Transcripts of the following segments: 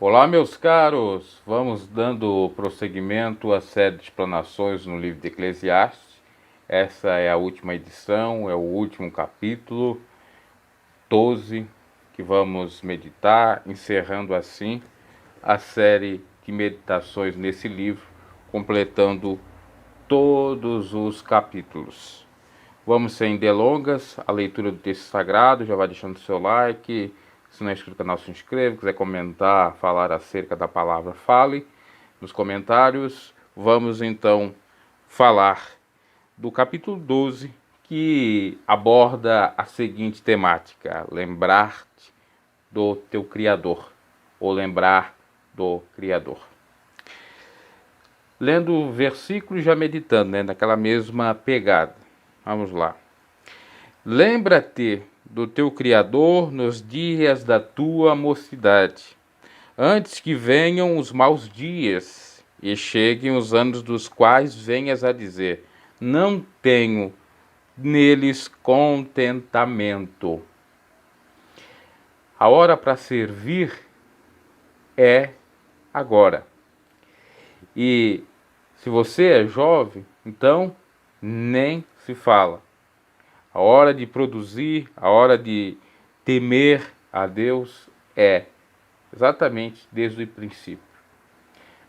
Olá, meus caros! Vamos dando prosseguimento à série de explanações no livro de Eclesiastes. Essa é a última edição, é o último capítulo 12 que vamos meditar, encerrando assim a série de meditações nesse livro, completando todos os capítulos. Vamos sem delongas, a leitura do texto sagrado, já vai deixando seu like. Se não é inscrito no canal, se inscreva. Quiser comentar, falar acerca da palavra, fale nos comentários. Vamos então falar do capítulo 12, que aborda a seguinte temática: lembrar-te do teu Criador, ou lembrar do Criador. Lendo o versículo e já meditando, naquela mesma pegada. Vamos lá. Lembra-te do teu Criador nos dias da tua mocidade, antes que venham os maus dias e cheguem os anos dos quais venhas a dizer: não tenho neles contentamento. A hora para servir é agora. E se você é jovem, então nem se fala. A hora de produzir, a hora de temer a Deus é exatamente desde o princípio.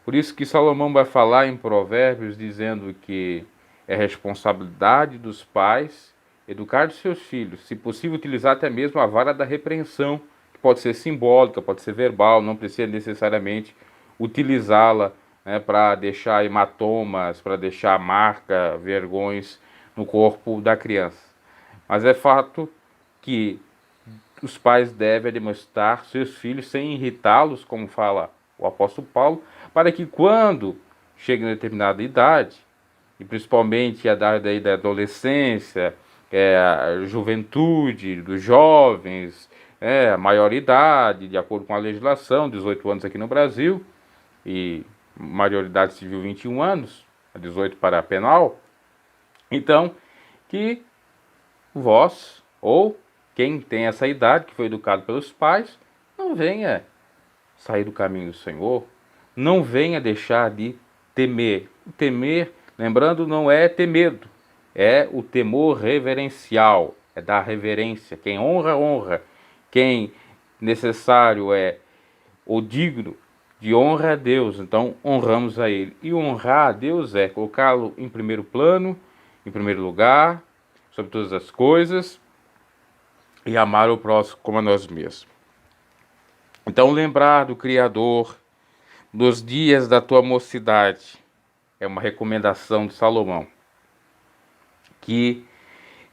Por isso que Salomão vai falar em Provérbios dizendo que é responsabilidade dos pais educar os seus filhos, se possível utilizar até mesmo a vara da repreensão, que pode ser simbólica, pode ser verbal, não precisa necessariamente utilizá-la para deixar hematomas, para deixar marca, vergões no corpo da criança. Mas é fato que os pais devem demonstrar seus filhos sem irritá-los, como fala o apóstolo Paulo, para que quando cheguem a determinada idade, e principalmente a idade da adolescência, a juventude, dos jovens, a maioridade, de acordo com a legislação, 18 anos aqui no Brasil, e maioridade civil 21 anos, 18 para a penal, então, que vós, ou quem tem essa idade, que foi educado pelos pais, não venha sair do caminho do Senhor, não venha deixar de temer. O temer, lembrando, não é ter medo, é o temor reverencial, é dar reverência. Quem honra, honra. Quem necessário é o digno de honra a Deus, então honramos a Ele. E honrar a Deus é colocá-lo em primeiro plano, em primeiro lugar, sobre todas as coisas, e amar o próximo como a nós mesmos. Então, lembrar do Criador dos dias da tua mocidade é uma recomendação de Salomão, que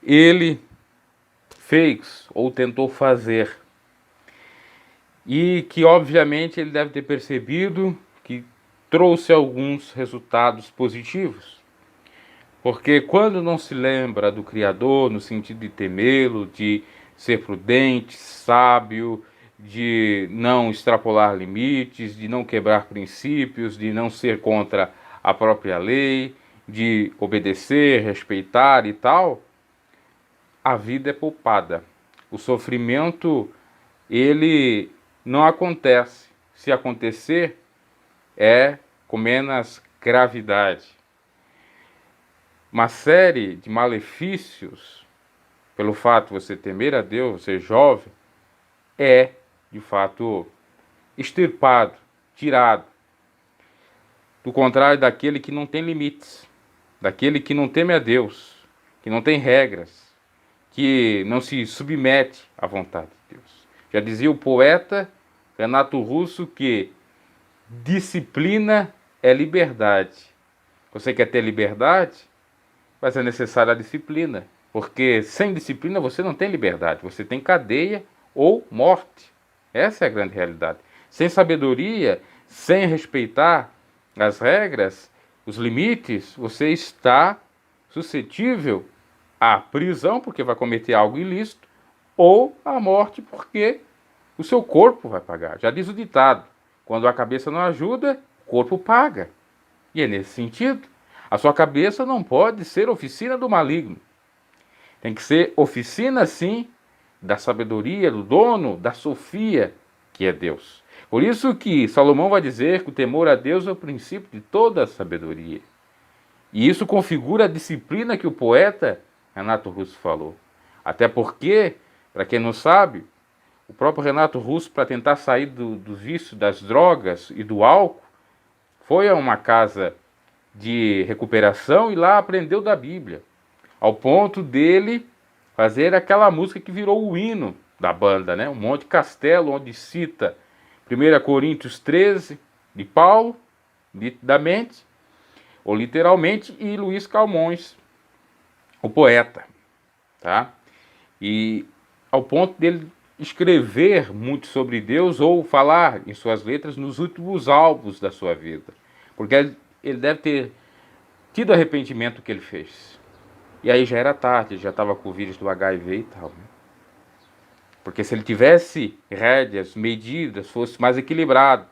ele fez ou tentou fazer, e que obviamente ele deve ter percebido que trouxe alguns resultados positivos. Porque quando não se lembra do Criador, no sentido de temê-lo, de ser prudente, sábio, de não extrapolar limites, de não quebrar princípios, de não ser contra a própria lei, de obedecer, respeitar e tal, a vida é poupada. O sofrimento, ele não acontece. Se acontecer, é com menos gravidade. Uma série de malefícios, pelo fato de você temer a Deus, ser jovem, é, de fato, extirpado, tirado. Do contrário daquele que não tem limites, daquele que não teme a Deus, que não tem regras, que não se submete à vontade de Deus. Já dizia o poeta Renato Russo que disciplina é liberdade. Você quer ter liberdade? Vai ser necessária a disciplina, porque sem disciplina você não tem liberdade, você tem cadeia ou morte. Essa é a grande realidade. Sem sabedoria, sem respeitar as regras, os limites, você está suscetível à prisão, porque vai cometer algo ilícito, ou à morte, porque o seu corpo vai pagar. Já diz o ditado, quando a cabeça não ajuda, o corpo paga. E é nesse sentido. A sua cabeça não pode ser oficina do maligno. Tem que ser oficina, sim, da sabedoria, do dono, da Sofia, que é Deus. Por isso que Salomão vai dizer que o temor a Deus é o princípio de toda a sabedoria. E isso configura a disciplina que o poeta Renato Russo falou. Até porque, para quem não sabe, o próprio Renato Russo, para tentar sair do vício das drogas e do álcool, foi a uma casa de recuperação e lá aprendeu da Bíblia. Ao ponto dele fazer aquela música que virou o hino da banda, né? O Monte Castelo, onde cita 1 Coríntios 13, de Paulo, nitidamente, ou literalmente, e Luiz Calmons, o poeta, tá? E ao ponto dele escrever muito sobre Deus ou falar em suas letras nos últimos álbuns da sua vida. Porque ele deve ter tido arrependimento do que ele fez. E aí já era tarde, ele já estava com o vírus do HIV e tal, né? Porque se ele tivesse rédeas, medidas, fosse mais equilibrado,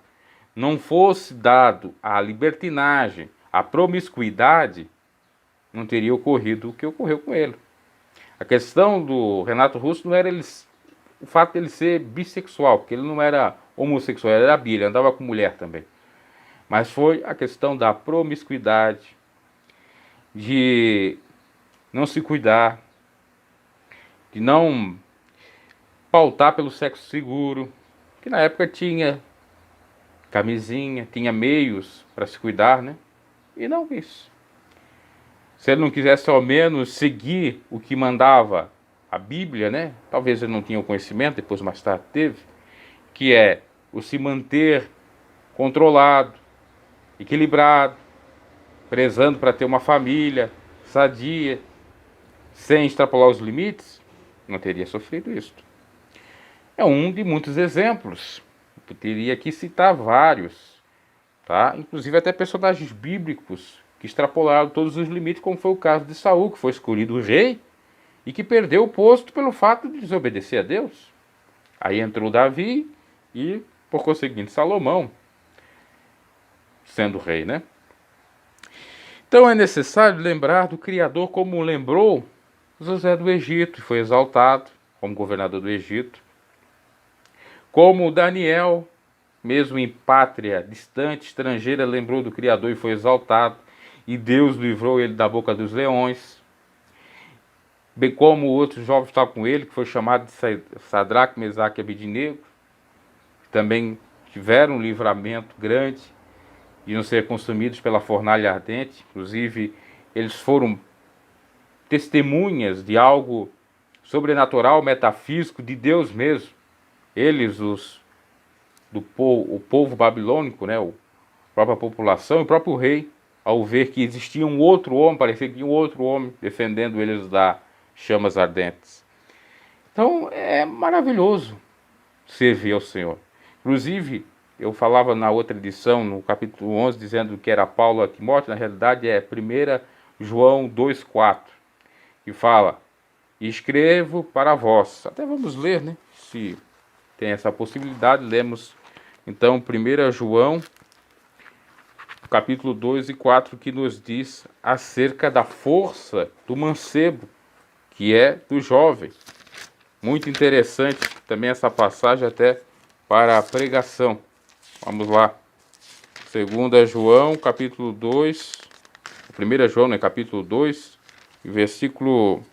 não fosse dado à libertinagem, à promiscuidade, não teria ocorrido o que ocorreu com ele. A questão do Renato Russo não era o fato de ele ser bissexual, porque ele não era homossexual, ele era bi, ele andava com mulher também. Mas foi a questão da promiscuidade, de não se cuidar, de não pautar pelo sexo seguro, que na época tinha camisinha, tinha meios para se cuidar, né? E não isso. Se ele não quisesse ao menos seguir o que mandava a Bíblia, né? Talvez ele não tinha o conhecimento, depois mais tarde teve, que é o se manter controlado, equilibrado, prezando para ter uma família sadia, sem extrapolar os limites, não teria sofrido isso. É um de muitos exemplos. Eu teria aqui citar vários, tá? Inclusive até personagens bíblicos que extrapolaram todos os limites, como foi o caso de Saul, que foi escolhido rei e que perdeu o posto pelo fato de desobedecer a Deus. Aí entrou Davi e, por conseguinte, Salomão sendo rei, né? Então é necessário lembrar do Criador como lembrou José do Egito, e foi exaltado como governador do Egito. Como Daniel, mesmo em pátria distante, estrangeira, lembrou do Criador e foi exaltado, e Deus livrou ele da boca dos leões. Bem como outros jovens estavam com ele, que foi chamado de Sadraque, Mesaque e Abednego, que também tiveram um livramento grande, iam ser consumidos pela fornalha ardente. Inclusive, eles foram testemunhas de algo sobrenatural, metafísico, de Deus mesmo. Eles, o povo babilônico, né, a própria população e o próprio rei, ao ver que existia um outro homem, parecia que tinha um outro homem defendendo eles das chamas ardentes. Então é maravilhoso servir ao Senhor. Inclusive, eu falava na outra edição, no capítulo 11, dizendo que era Paulo a Timóteo, na realidade é 1 João 2,4, que fala: escrevo para vós. Até vamos ler, né? Se tem essa possibilidade, lemos então 1 João, capítulo 2 e 4, que nos diz acerca da força do mancebo, que é do jovem. Muito interessante também essa passagem até para a pregação. Vamos lá. 2 João, capítulo 2. 1 João, né, capítulo 2, versículo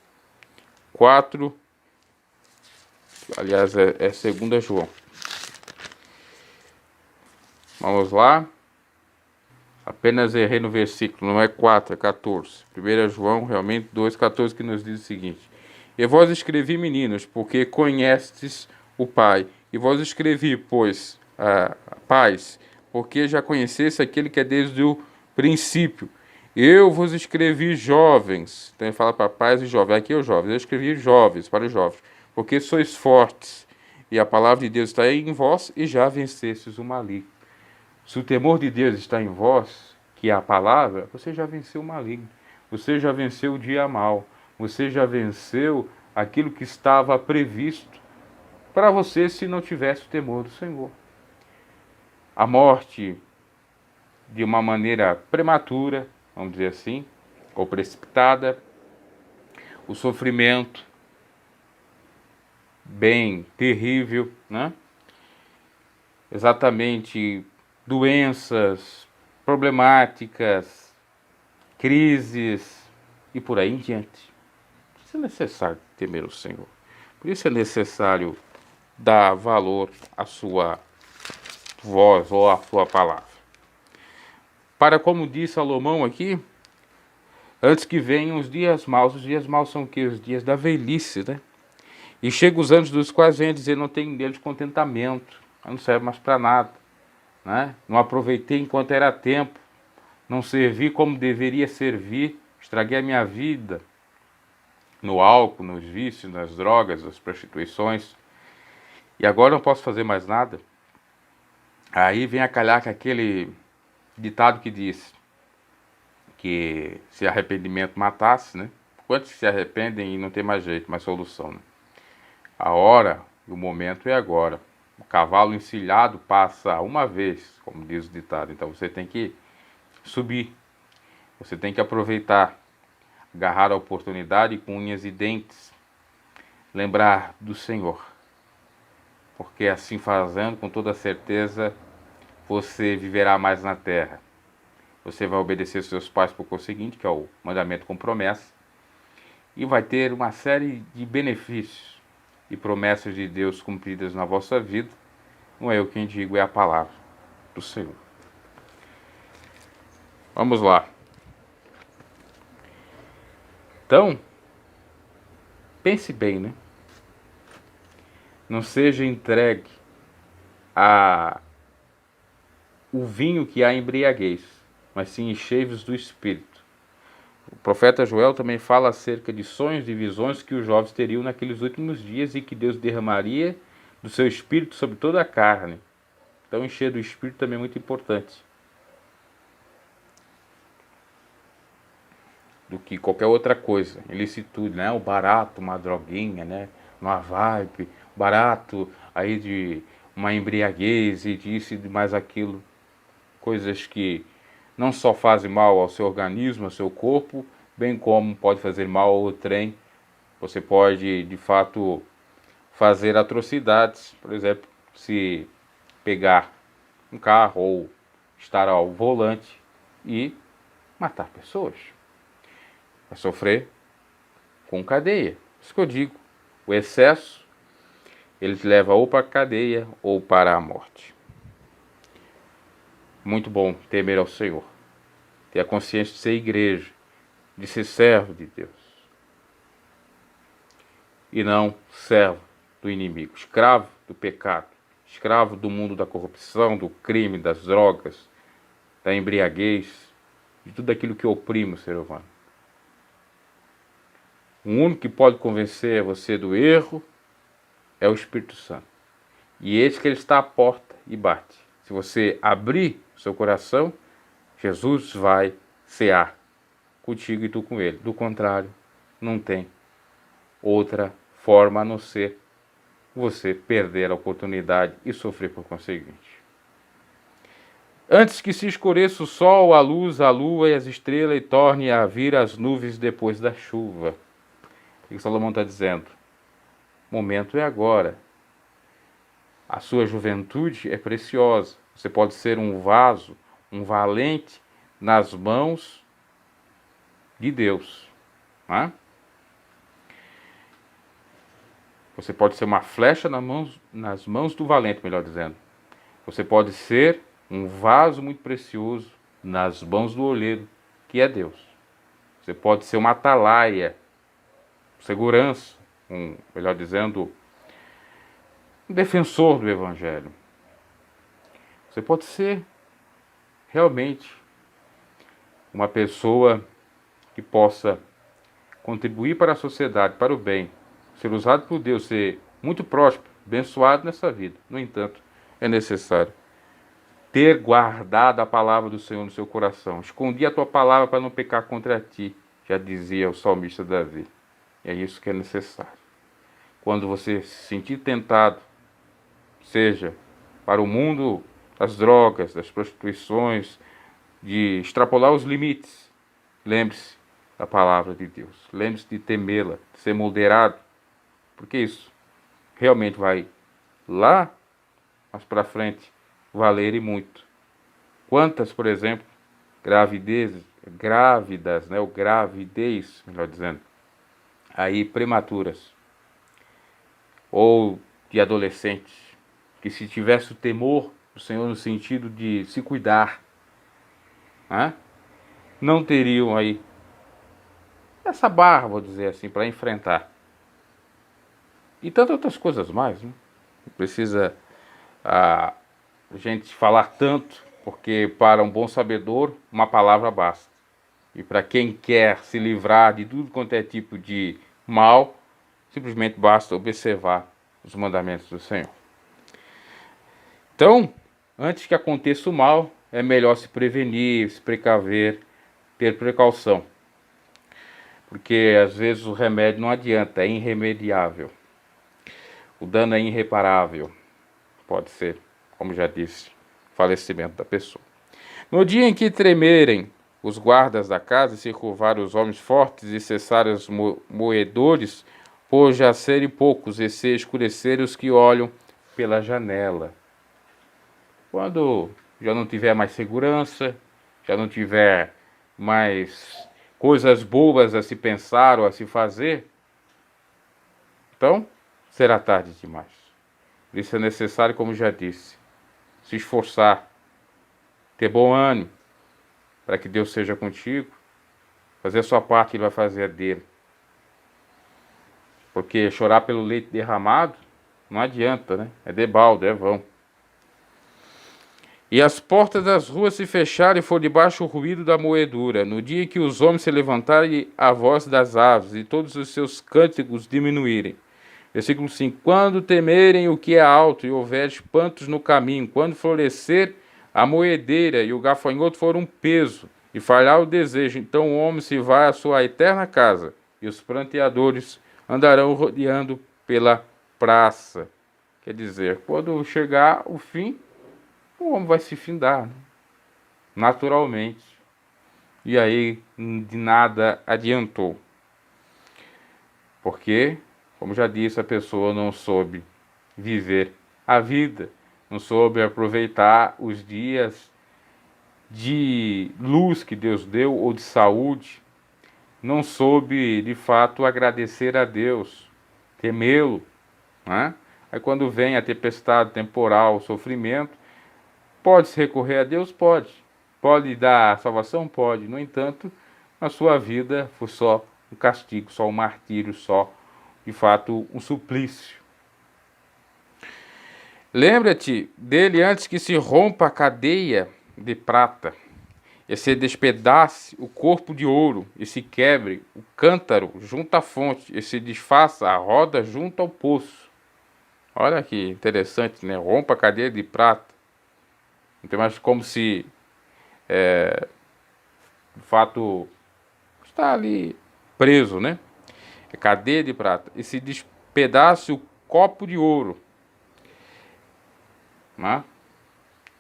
4. Aliás, é 2 João. Vamos lá. Apenas errei no versículo, não é 4, é 14. 1 João, realmente, 2,14, que nos diz o seguinte: e vós escrevi, meninos, porque conhestes o Pai. E vós escrevi, pois, pais, porque já conhecesse aquele que é desde o princípio. Eu vos escrevi, jovens. Então ele fala para pais e jovens. Aqui é os jovens. Eu escrevi jovens, para os jovens, porque sois fortes, e a palavra de Deus está em vós, e já vencestes o maligno. Se o temor de Deus está em vós, que é a palavra, você já venceu o maligno. Você já venceu o dia mal. Você já venceu aquilo que estava previsto para você se não tivesse o temor do Senhor. A morte de uma maneira prematura, vamos dizer assim, ou precipitada, o sofrimento bem terrível, né? exatamente doenças, problemáticas, crises e por aí em diante. Por isso é necessário temer o Senhor. Por isso é necessário dar valor à sua voz ou à sua palavra. Para, como diz Salomão aqui, antes que venham os dias maus são o quê? Os dias da velhice, né? E chegam os anos dos quais vem a dizer, não tenho neles contentamento, não serve mais para nada, né? Não aproveitei enquanto era tempo, não servi como deveria servir, estraguei a minha vida no álcool, nos vícios, nas drogas, nas prostituições, e agora não posso fazer mais nada. Aí vem a calhar com aquele ditado que diz que se arrependimento matasse, né? Quantos se arrependem e não tem mais jeito, mais solução, né? A hora e o momento é agora. O cavalo encilhado passa uma vez, como diz o ditado. Então você tem que subir. Você tem que aproveitar, agarrar a oportunidade com unhas e dentes. Lembrar do Senhor. Porque assim fazendo, com toda certeza, você viverá mais na terra. Você vai obedecer seus pais por conseguinte, que é o mandamento com promessa. E vai ter uma série de benefícios e promessas de Deus cumpridas na vossa vida. Não é eu quem digo, é a palavra do Senhor. Vamos lá. Então, pense bem, né? Não seja entregue a o vinho que há embriaguez, mas sim enchei-vos do Espírito. O profeta Joel também fala acerca de sonhos e visões que os jovens teriam naqueles últimos dias e que Deus derramaria do seu Espírito sobre toda a carne. Então, encher do Espírito também é muito importante. Do que qualquer outra coisa, ilicitude, né? O barato, uma droguinha, né? Uma vibe, barato, aí de uma embriaguez e disso e de mais aquilo. Coisas que não só fazem mal ao seu organismo, ao seu corpo, bem como pode fazer mal ao trem. Você pode, de fato, fazer atrocidades, por exemplo, se pegar um carro ou estar ao volante e matar pessoas. Vai sofrer com cadeia. Isso que eu digo. O excesso, ele te leva ou para a cadeia ou para a morte. Muito bom temer ao Senhor. Ter a consciência de ser igreja, de ser servo de Deus. E não servo do inimigo, escravo do pecado, escravo do mundo da corrupção, do crime, das drogas, da embriaguez, de tudo aquilo que oprime o ser humano. O único que pode convencer você do erro é o Espírito Santo. E eis que ele está à porta e bate. Se você abrir o seu coração, Jesus vai cear contigo e tu com ele. Do contrário, não tem outra forma a não ser você perder a oportunidade e sofrer por conseguinte. Antes que se escureça o sol, a luz, a lua e as estrelas e torne a vir as nuvens depois da chuva. O que Salomão está dizendo? O momento é agora. A sua juventude é preciosa. Você pode ser um vaso, um valente nas mãos de Deus. Né? Você pode ser uma flecha nas mãos do valente, melhor dizendo. Você pode ser um vaso muito precioso nas mãos do olheiro, que é Deus. Você pode ser uma atalaia, segurança, melhor dizendo, um defensor do Evangelho. Você pode ser realmente uma pessoa que possa contribuir para a sociedade, para o bem, ser usado por Deus, ser muito próspero, abençoado nessa vida. No entanto, é necessário ter guardado a palavra do Senhor no seu coração. Escondi a tua palavra para não pecar contra ti, já dizia o salmista Davi. É isso que é necessário. Quando você se sentir tentado, seja para o mundo das drogas, das prostituições, de extrapolar os limites, lembre-se da palavra de Deus. Lembre-se de temê-la, de ser moderado, porque isso realmente vai lá mais para frente valerem muito. Quantas, por exemplo, grávidas, né, ou gravidez, melhor dizendo, aí prematuras, ou de adolescentes, que se tivesse o temor do Senhor no sentido de se cuidar, né, não teriam aí essa barra, vou dizer assim, para enfrentar. E tantas outras coisas mais, né? Não precisa a gente falar tanto, porque para um bom sabedor, uma palavra basta. E para quem quer se livrar de tudo quanto é tipo de mal, simplesmente basta observar os mandamentos do Senhor. Então, antes que aconteça o mal, é melhor se prevenir, se precaver, ter precaução. Porque às vezes o remédio não adianta, é irremediável. O dano é irreparável. Pode ser, como já disse, falecimento da pessoa. No dia em que tremerem os guardas da casa, e se curvarem os homens fortes e cessarem os moedores, por já serem poucos e se escurecerem os que olham pela janela. Quando já não tiver mais segurança, já não tiver mais coisas boas a se pensar ou a se fazer, então será tarde demais. Por isso é necessário, como já disse, se esforçar, ter bom ânimo, para que Deus seja contigo, fazer a sua parte, Ele vai fazer a dele. Porque chorar pelo leite derramado não adianta, né? É debalde, é vão. E as portas das ruas se fecharam e for debaixo o ruído da moedura. No dia em que os homens se levantarem, a voz das aves e todos os seus cânticos diminuírem. Versículo 5. Quando temerem o que é alto e houver espantos no caminho, quando florescer a moedeira e o gafanhoto for um peso, e falhar o desejo, então o homem se vai à sua eterna casa, e os pranteadores andarão rodeando pela praça. Quer dizer, quando chegar o fim, o homem vai se findar, né? Naturalmente. E aí de nada adiantou. Porque, como já disse, a pessoa não soube viver a vida, não soube aproveitar os dias de luz que Deus deu ou de saúde, não soube de fato agradecer a Deus, temê-lo, né? Aí quando vem a tempestade temporal, o sofrimento, pode-se recorrer a Deus? Pode. Pode dar salvação? Pode. No entanto, a sua vida foi só um castigo, só um martírio, só, de fato, um suplício. Lembra-te dele antes que se rompa a cadeia de prata, e se despedace o corpo de ouro, e se quebre o cântaro junto à fonte, e se desfaça a roda junto ao poço. Olha que interessante, né? Rompa a cadeia de prata. Não tem mais como se, de fato, está ali preso, né? É cadeia de prata. E se despedace o copo de ouro, né?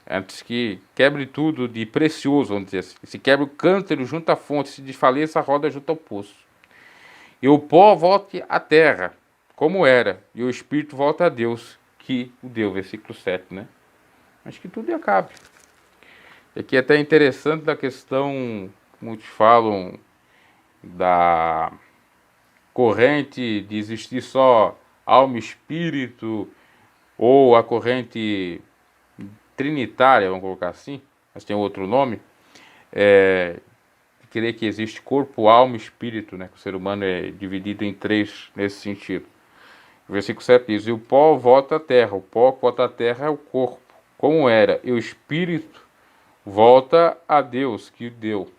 Antes que quebre tudo de precioso, vamos dizer assim. Se quebre o cântaro junto à fonte, se desfaleça a roda junto ao poço. E o pó volte à terra, como era, e o espírito volta a Deus, que o deu. Versículo 7, né? Mas que tudo acabe. E aqui é até interessante da questão, muitos falam, da corrente de existir só alma e espírito, ou a corrente trinitária, vamos colocar assim, mas tem outro nome, crer que existe corpo, alma e espírito, né? Que o ser humano é dividido em três nesse sentido. O versículo 7 diz: e o pó volta à terra, o pó que volta à terra é o corpo, como era, e o espírito volta a Deus, que o deu.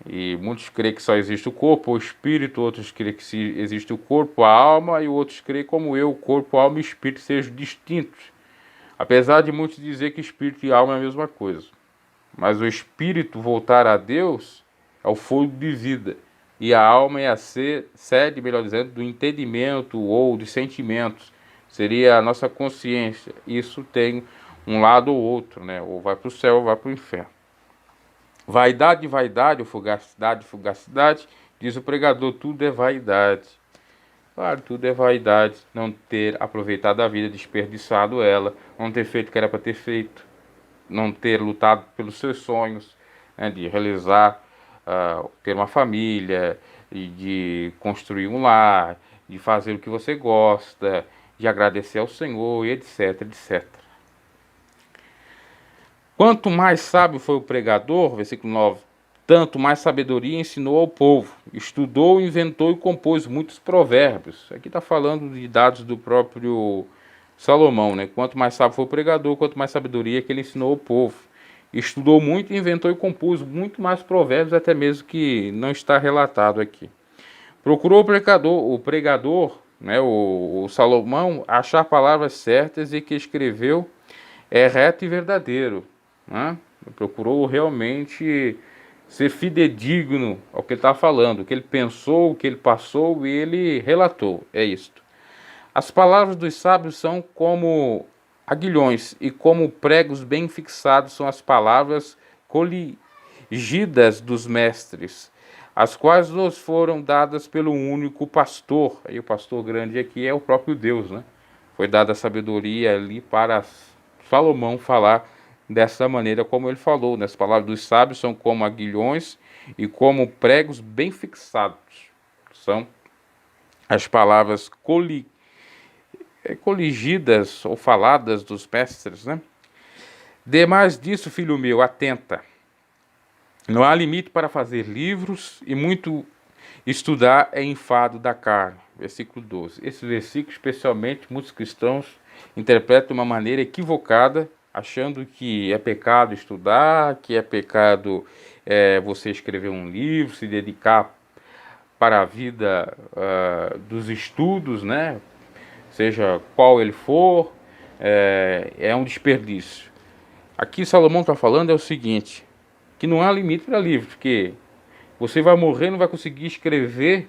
E muitos creem que só existe o corpo, o espírito, outros creem que existe o corpo, a alma, e outros creem, como eu, o corpo, a alma e o espírito sejam distintos. Apesar de muitos dizer que espírito e alma é a mesma coisa. Mas o espírito voltar a Deus é o fogo de vida. E a alma é a sede, melhor dizendo, do entendimento ou dos sentimentos. Seria a nossa consciência. Isso tem um lado ou outro, né? Ou vai para o céu ou vai para o inferno. Vaidade, vaidade, ou fugacidade, fugacidade, diz o pregador, tudo é vaidade. Claro, tudo é vaidade, não ter aproveitado a vida, desperdiçado ela, não ter feito o que era para ter feito, não ter lutado pelos seus sonhos, né, de realizar, ter uma família, e de construir um lar, de fazer o que você gosta, de agradecer ao Senhor, e etc, etc. Quanto mais sábio foi o pregador, versículo 9, tanto mais sabedoria ensinou ao povo. Estudou, inventou e compôs muitos provérbios. Aqui está falando de dados do próprio Salomão, né? Quanto mais sábio foi o pregador, quanto mais sabedoria que ele ensinou ao povo. Estudou muito, inventou e compôs muito mais provérbios, até mesmo que não está relatado aqui. Procurou o pregador, né, o Salomão, achar palavras certas e que escreveu é reto e verdadeiro, né? Procurou realmente ser fidedigno ao que ele está falando, o que ele pensou, o que ele passou e ele relatou. É isto. As palavras dos sábios são como aguilhões e como pregos bem fixados são as palavras coligidas dos mestres, as quais nos foram dadas pelo único pastor. Aí o pastor grande aqui é o próprio Deus, né? Foi dada a sabedoria ali para Salomão falar dessa maneira como ele falou, né? As palavras dos sábios são como aguilhões e como pregos bem fixados. São as palavras coligidas ou faladas dos mestres, né? Demais disso, filho meu, atenta. Não há limite para fazer livros e muito estudar é enfado da carne. Versículo 12. Esse versículo, especialmente, muitos cristãos interpretam de uma maneira equivocada, achando que é pecado estudar, que é pecado você escrever um livro, se dedicar para a vida dos estudos, né? Seja qual ele for, é um desperdício. Aqui Salomão está falando é o seguinte, que não há limite para livro, porque você vai morrer e não vai conseguir escrever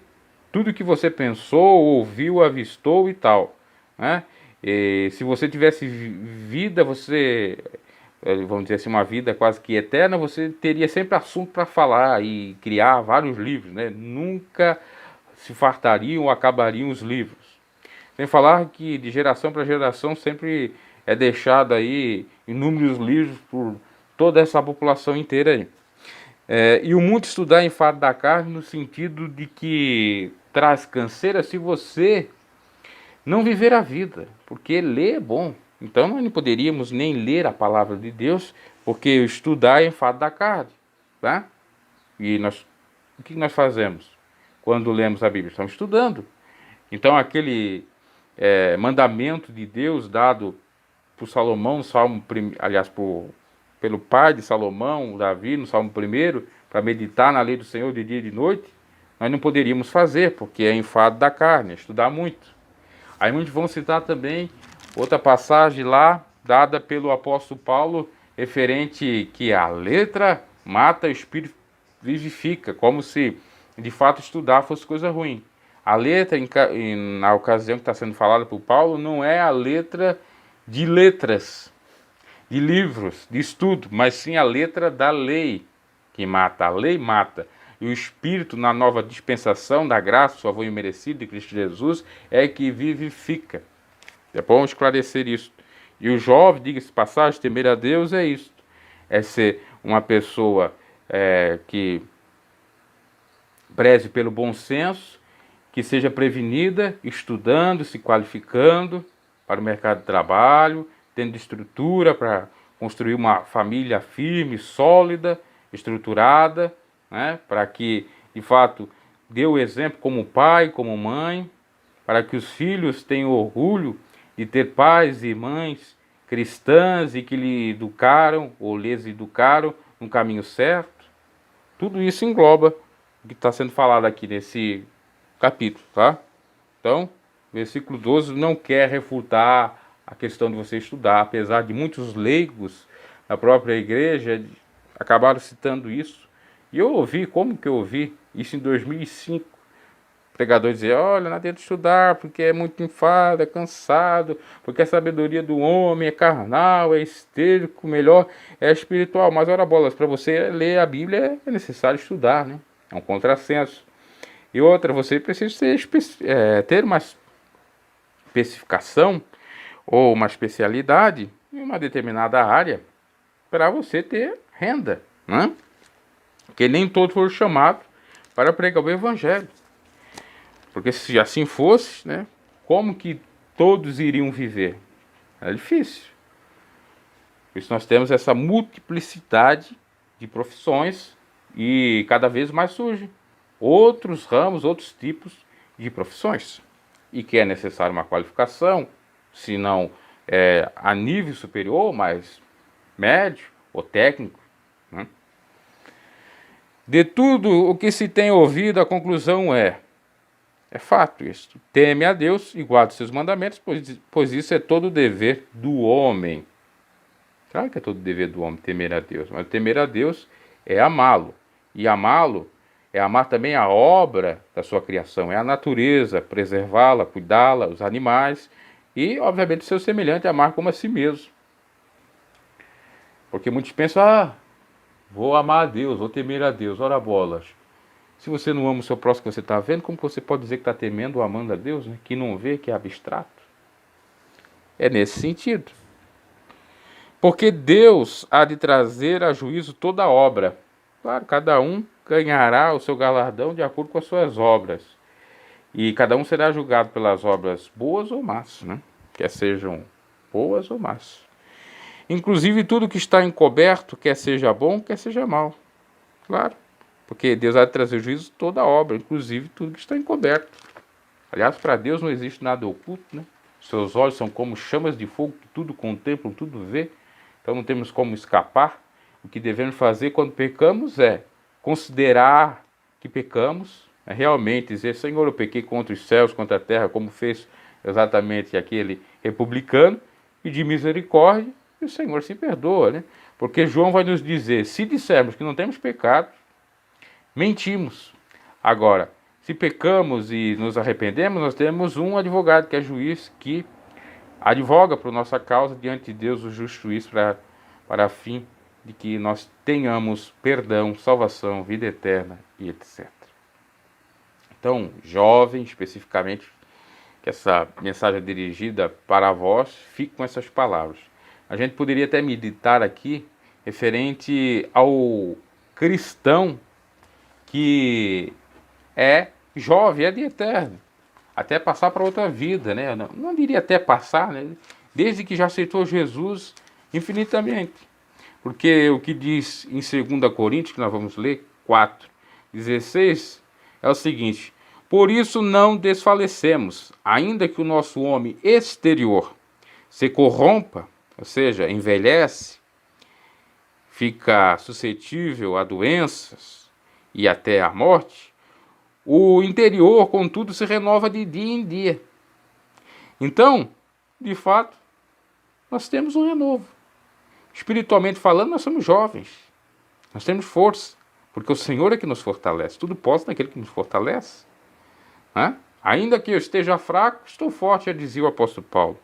tudo que você pensou, ouviu, avistou e tal, né? E se você tivesse vida, vamos dizer assim, uma vida quase que eterna, você teria sempre assunto para falar e criar vários livros, né? Nunca se fartariam ou acabariam os livros. Sem falar que de geração para geração sempre é deixado aí inúmeros livros por toda essa população inteira aí. E o muito estudar em fato da carne no sentido de que traz canseira se você não viver a vida, porque ler é bom. Então nós não poderíamos nem ler a palavra de Deus, porque estudar é em fato da carne, tá? E o que nós fazemos quando lemos a Bíblia? Estamos estudando. Então aquele mandamento de Deus dado por Salomão, no Salmo, aliás, pelo pai de Salomão, Davi, no Salmo 1, para meditar na lei do Senhor de dia e de noite, nós não poderíamos fazer, porque é enfado da carne, é estudar muito. Aí muitos vão citar também outra passagem lá, dada pelo apóstolo Paulo, referente que a letra mata, o espírito vivifica, como se de fato estudar fosse coisa ruim. A letra, na ocasião que está sendo falada por Paulo, não é a letra de letras, de livros, de estudo, mas sim a letra da lei que mata. A lei mata. E o Espírito, na nova dispensação da graça, o favor imerecido de Cristo Jesus, é que vivifica. É bom esclarecer isso. E o jovem, diga-se passagem, temer a Deus é isso. É ser uma pessoa que preze pelo bom senso, que seja prevenida, estudando, se qualificando para o mercado de trabalho, tendo estrutura para construir uma família firme, sólida, estruturada, né, para que, de fato, dê o exemplo como pai, como mãe, para que os filhos tenham orgulho de ter pais e mães cristãs e que lhe educaram ou lhes educaram no caminho certo. Tudo isso engloba o que está sendo falado aqui nesse capítulo, tá? Então, versículo 12 não quer refutar a questão de você estudar, apesar de muitos leigos da própria igreja acabaram citando isso. E eu ouvi, como que eu ouvi? Isso em 2005. O pregador dizia, olha, não adianta estudar, porque é muito enfado, é cansado, porque a sabedoria do homem é carnal, é estérico, melhor é espiritual. Mas ora bolas, para você ler a Bíblia é necessário estudar, né? É um contrassenso. E outra, você precisa ter uma especificação ou uma especialidade em uma determinada área para você ter renda, né? Porque nem todos foram chamados para pregar o evangelho. Porque se assim fosse, né, como que todos iriam viver? É difícil. Por isso nós temos essa multiplicidade de profissões e cada vez mais surgem outros ramos, outros tipos de profissões. E que é necessário uma qualificação, se não a nível superior, mas médio ou técnico, né? De tudo o que se tem ouvido, a conclusão é fato isso. Teme a Deus e guarde seus mandamentos, pois isso é todo o dever do homem. Claro que é todo o dever do homem temer a Deus, mas temer a Deus é amá-lo. E amá-lo é amar também a obra da sua criação, é a natureza, preservá-la, cuidá-la, os animais e, obviamente, o seu semelhante, amar como a si mesmo. Porque muitos pensam, vou amar a Deus, vou temer a Deus, ora bolas. Se você não ama o seu próximo que você está vendo, como você pode dizer que está temendo ou amando a Deus, né? Que não vê, que é abstrato? É nesse sentido. Porque Deus há de trazer a juízo toda obra. Claro, cada um ganhará o seu galardão de acordo com as suas obras. E cada um será julgado pelas obras boas ou más, né? Quer sejam boas ou más. Inclusive tudo que está encoberto, quer seja bom, quer seja mal. Claro. Porque Deus há de trazer juízo toda a obra, inclusive tudo que está encoberto. Aliás, para Deus não existe nada oculto, né? Seus olhos são como chamas de fogo, que tudo contemplam, tudo vê. Então não temos como escapar. O que devemos fazer quando pecamos é considerar que pecamos, realmente dizer, Senhor, eu pequei contra os céus, contra a terra, como fez exatamente aquele republicano, pedir misericórdia, e o Senhor se perdoa, né? Porque João vai nos dizer, se dissermos que não temos pecado, mentimos. Agora, se pecamos e nos arrependemos, nós temos um advogado, que é juiz, que advoga por nossa causa diante de Deus, o justo juiz, para fim de que nós tenhamos perdão, salvação, vida eterna e etc. Então, jovem, especificamente, que essa mensagem é dirigida para vós, fique com essas palavras. A gente poderia até meditar aqui referente ao cristão que é jovem, é de eterno, até passar para outra vida, né? Não diria até passar, né? Desde que já aceitou Jesus infinitamente. Porque o que diz em 2 Coríntios, que nós vamos ler, 4:16, é o seguinte: por isso não desfalecemos, ainda que o nosso homem exterior se corrompa, ou seja, envelhece, fica suscetível a doenças e até à morte, o interior, contudo, se renova de dia em dia. Então, de fato, nós temos um renovo. Espiritualmente falando, nós somos jovens. Nós temos força, porque o Senhor é que nos fortalece. Tudo posso naquele que nos fortalece. Né? Ainda que eu esteja fraco, estou forte, já dizia o apóstolo Paulo.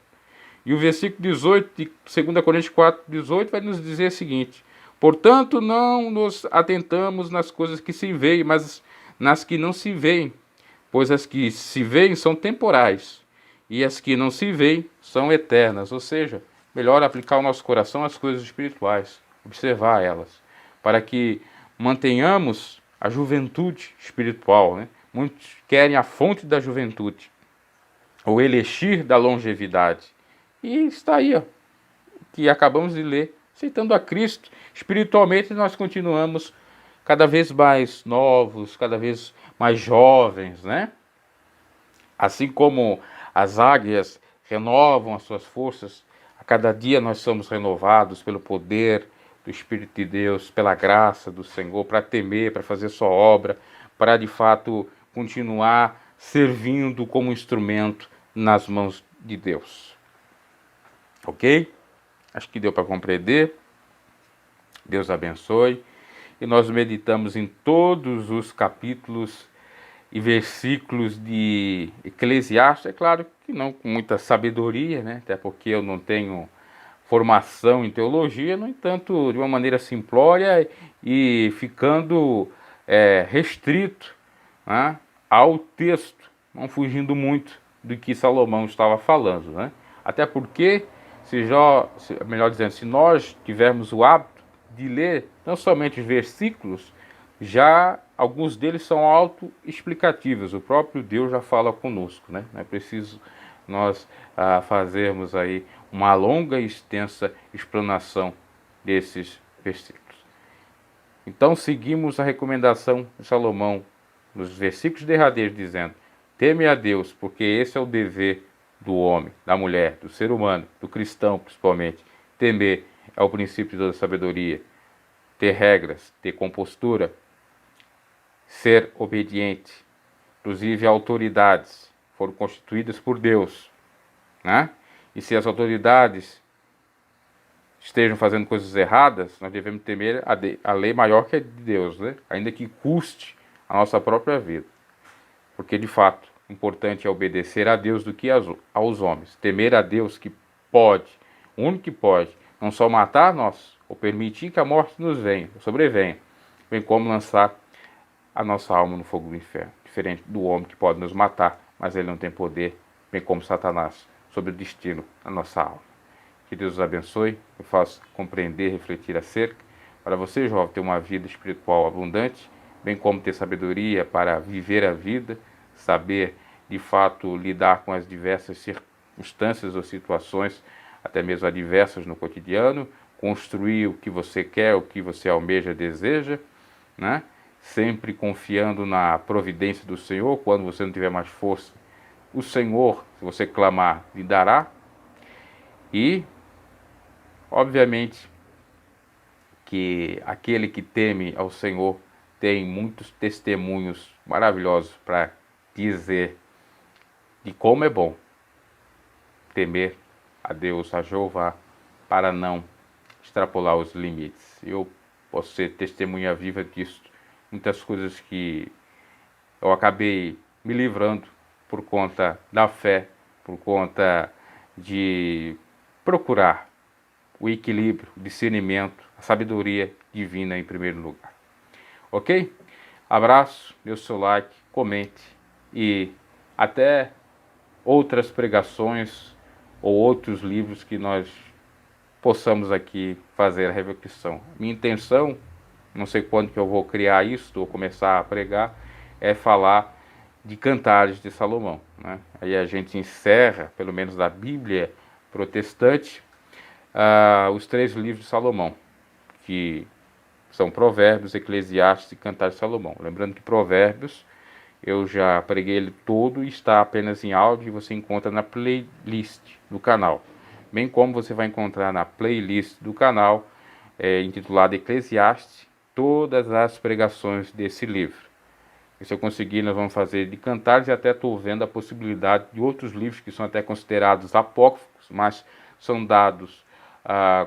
E o versículo 18 de 2 Coríntios 4:18 vai nos dizer o seguinte: portanto, não nos atentamos nas coisas que se veem, mas nas que não se veem, pois as que se veem são temporais, e as que não se veem são eternas. Ou seja, melhor aplicar o nosso coração às coisas espirituais, observar elas, para que mantenhamos a juventude espiritual, né? Muitos querem a fonte da juventude, o elixir da longevidade. E está aí, ó, que acabamos de ler, aceitando a Cristo. Espiritualmente nós continuamos cada vez mais novos, cada vez mais jovens, né? Assim como as águias renovam as suas forças, a cada dia nós somos renovados pelo poder do Espírito de Deus, pela graça do Senhor, para temer, para fazer sua obra, para de fato continuar servindo como instrumento nas mãos de Deus. Ok? Acho que deu para compreender. Deus abençoe. E nós meditamos em todos os capítulos e versículos de Eclesiastes. É claro que não com muita sabedoria, né? Até porque eu não tenho formação em teologia, no entanto, de uma maneira simplória e ficando restrito, né, ao texto, não fugindo muito do que Salomão estava falando, né? Até porque, melhor dizendo, se nós tivermos o hábito de ler não somente os versículos, já alguns deles são autoexplicativos. O próprio Deus já fala conosco, né? Não é preciso nós fazermos aí uma longa e extensa explanação desses versículos. Então seguimos a recomendação de Salomão nos versículos derradeiros, dizendo: teme a Deus, porque esse é o dever do homem, da mulher, do ser humano, do cristão principalmente. Temer é o princípio da sabedoria. Ter regras, ter compostura, ser obediente. Inclusive autoridades foram constituídas por Deus, né? E se as autoridades estejam fazendo coisas erradas, nós devemos temer a lei maior que a de Deus, né? Ainda que custe a nossa própria vida. Porque, de fato, importante é obedecer a Deus do que aos homens. Temer a Deus que pode, o único que pode, não só matar nós, ou permitir que a morte nos sobrevenha, bem como lançar a nossa alma no fogo do inferno. Diferente do homem que pode nos matar, mas ele não tem poder, bem como Satanás, sobre o destino da nossa alma. Que Deus os abençoe, eu faço compreender, refletir acerca, para você, jovem, ter uma vida espiritual abundante, bem como ter sabedoria para viver a vida, saber, de fato, lidar com as diversas circunstâncias ou situações, até mesmo adversas no cotidiano, construir o que você quer, o que você almeja, deseja, né? Sempre confiando na providência do Senhor. Quando você não tiver mais força, o Senhor, se você clamar, lhe dará. E, obviamente, que aquele que teme ao Senhor tem muitos testemunhos maravilhosos para dizer de como é bom temer a Deus, a Jeová, para não extrapolar os limites. Eu posso ser testemunha viva disso. Muitas coisas que eu acabei me livrando por conta da fé, por conta de procurar o equilíbrio, o discernimento, a sabedoria divina em primeiro lugar. Ok? Abraço, dê o seu like, comente e até outras pregações ou outros livros que nós possamos aqui fazer a reflexão. Minha intenção, não sei quando que eu vou criar isso, ou começar a pregar, é falar de Cantares de Salomão, né? Aí a gente encerra, pelo menos da Bíblia protestante, os 3 livros de Salomão, que são Provérbios, Eclesiastes e Cantares de Salomão. Lembrando que Provérbios eu já preguei ele todo e está apenas em áudio e você encontra na playlist do canal. Bem como você vai encontrar na playlist do canal, intitulada Eclesiastes, todas as pregações desse livro. E se eu conseguir, nós vamos fazer de Cantares, e até estou vendo a possibilidade de outros livros que são até considerados apócrifos, mas são dados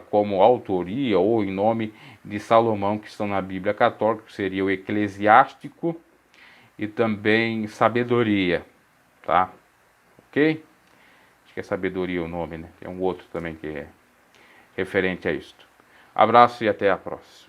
como autoria ou em nome de Salomão, que estão na Bíblia Católica, que seria o Eclesiástico e também Sabedoria, tá? Ok? Acho que é Sabedoria o nome, né? Tem um outro também que é referente a isto. Abraço e até a próxima.